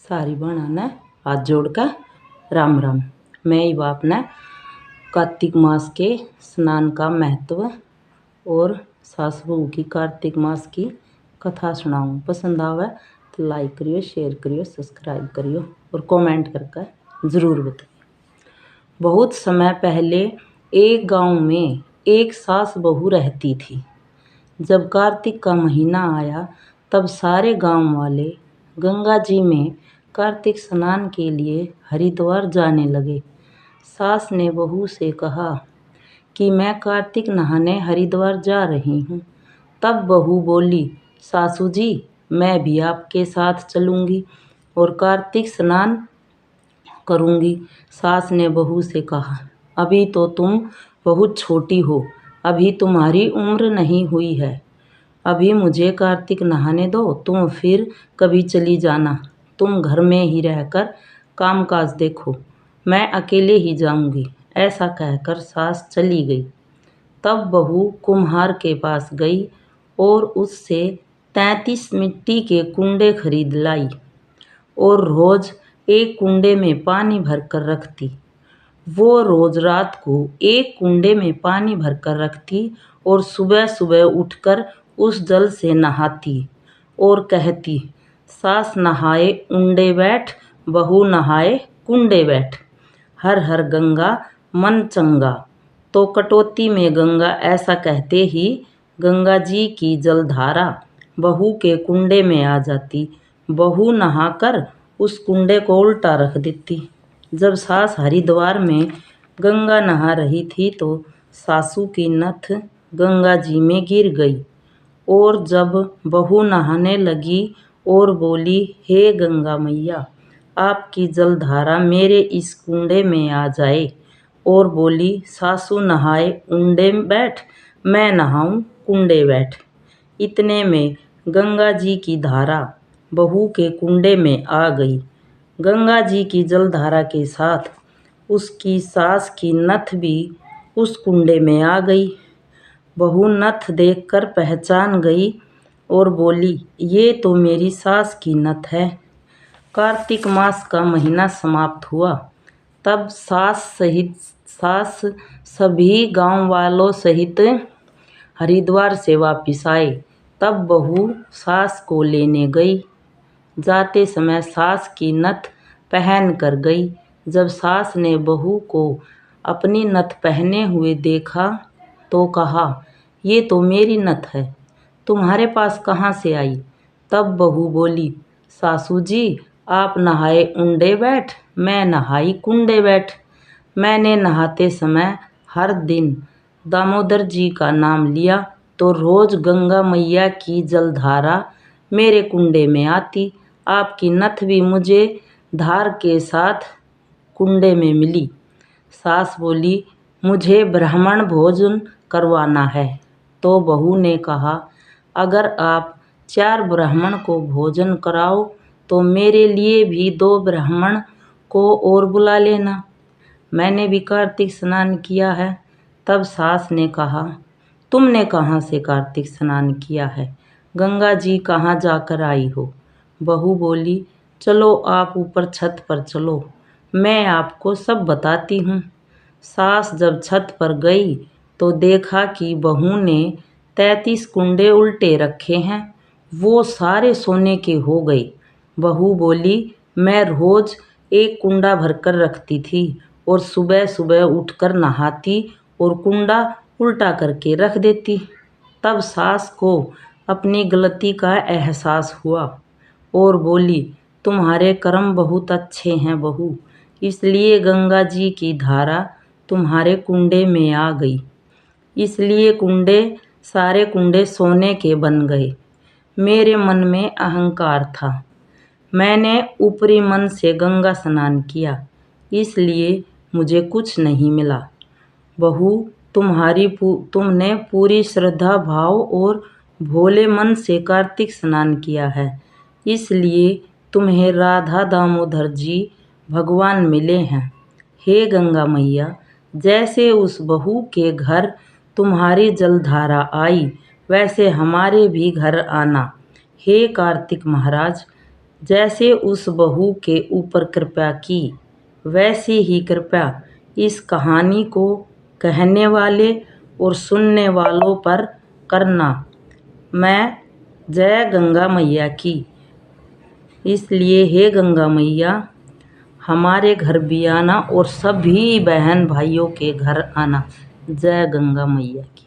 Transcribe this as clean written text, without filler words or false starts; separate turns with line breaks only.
सारी बहना ने हाथ जोड़कर राम राम। मैं युवा अपने कार्तिक मास के स्नान का महत्व और सास बहू की कार्तिक मास की कथा सुनाऊँ। पसंद आवे तो लाइक करियो, शेयर करियो, सब्सक्राइब करियो और कमेंट करके ज़रूर बताइए। बहुत समय पहले एक गांव में एक सास बहू रहती थी। जब कार्तिक का महीना आया तब सारे गांव वाले गंगा जी में कार्तिक स्नान के लिए हरिद्वार जाने लगे। सास ने बहू से कहा कि मैं कार्तिक नहाने हरिद्वार जा रही हूँ। तब बहू बोली, सासू जी मैं भी आपके साथ चलूँगी और कार्तिक स्नान करूँगी। सास ने बहू से कहा, अभी तो तुम बहुत छोटी हो, अभी तुम्हारी उम्र नहीं हुई है। अभी मुझे कार्तिक नहाने दो, तुम फिर कभी चली जाना। तुम घर में ही रहकर कामकाज देखो, मैं अकेले ही जाऊंगी। ऐसा कहकर सास चली गई। तब बहू कुम्हार के पास गई और उससे 33 मिट्टी के कुंडे खरीद लाई और रोज एक कुंडे में पानी भरकर रखती। वो रोज रात को एक कुंडे में पानी भरकर रखती और सुबह सुबह उठकर उस जल से नहाती और कहती, सास नहाए उंडे बैठ, बहू नहाए कुंडे बैठ। हर हर गंगा मन चंगा। तो कटौती में गंगा ऐसा कहते ही गंगा जी की जलधारा बहू के कुंडे में आ जाती। बहू नहाकर उस कुंडे को उल्टा रख देती। जब सास हरिद्वार में गंगा नहा रही थी तो सासू की नथ गंगा जी में गिर गई और जब बहू नहाने लगी और बोली, हे गंगा मैया, आपकी जलधारा मेरे इस कुंडे में आ जाए, और बोली, सासू नहाए उंडे बैठ, मैं नहाऊं कुंडे बैठ। इतने में गंगा जी की धारा बहू के कुंडे में आ गई। गंगा जी की जलधारा के साथ उसकी सास की नथ भी उस कुंडे में आ गई। बहू नथ देखकर पहचान गई और बोली, ये तो मेरी सास की नथ है। कार्तिक मास का महीना समाप्त हुआ। तब सास सभी गांव वालों सहित हरिद्वार से वापिस आए। तब बहू सास को लेने गई। जाते समय सास की नथ पहन कर गई। जब सास ने बहू को अपनी नथ पहने हुए देखा तो कहा, ये तो मेरी नथ है, तुम्हारे पास कहाँ से आई? तब बहू बोली, सासू जी आप नहाए उंडे बैठ, मैं नहाई कुंडे बैठ। मैंने नहाते समय हर दिन दामोदर जी का नाम लिया तो रोज गंगा मैया की जलधारा मेरे कुंडे में आती। आपकी नथ भी मुझे धार के साथ कुंडे में मिली। सास बोली, मुझे ब्राह्मण भोजन करवाना है। तो बहू ने कहा, अगर आप 4 ब्राह्मण को भोजन कराओ तो मेरे लिए भी 2 ब्राह्मण को और बुला लेना, मैंने भी कार्तिक स्नान किया है। तब सास ने कहा, तुमने कहाँ से कार्तिक स्नान किया है? गंगा जी कहाँ जाकर आई हो? बहू बोली, चलो आप ऊपर छत पर चलो, मैं आपको सब बताती हूँ। सास जब छत पर गई तो देखा कि बहू ने 33 कुंडे उल्टे रखे हैं। वो सारे सोने के हो गए। बहू बोली, मैं रोज एक कुंडा भरकर रखती थी और सुबह सुबह उठकर नहाती और कुंडा उल्टा करके रख देती। तब सास को अपनी गलती का एहसास हुआ और बोली, तुम्हारे कर्म बहुत अच्छे हैं बहू, इसलिए गंगा जी की धारा तुम्हारे कुंडे में आ गई। इसलिए सारे कुंडे सोने के बन गए। मेरे मन में अहंकार था, मैंने ऊपरी मन से गंगा स्नान किया, इसलिए मुझे कुछ नहीं मिला। बहू तुमने पूरी श्रद्धा भाव और भोले मन से कार्तिक स्नान किया है, इसलिए तुम्हें राधा दामोदर जी भगवान मिले हैं। हे गंगा मैया, जैसे उस बहू के घर तुम्हारी जलधारा आई वैसे हमारे भी घर आना। हे कार्तिक महाराज, जैसे उस बहू के ऊपर कृपा की, वैसे ही कृपा इस कहानी को कहने वाले और सुनने वालों पर करना। मैं जय गंगा मैया की। इसलिए हे गंगा मैया, हमारे घर भी आना और सभी बहन भाइयों के घर आना। जय गंगा मैया की।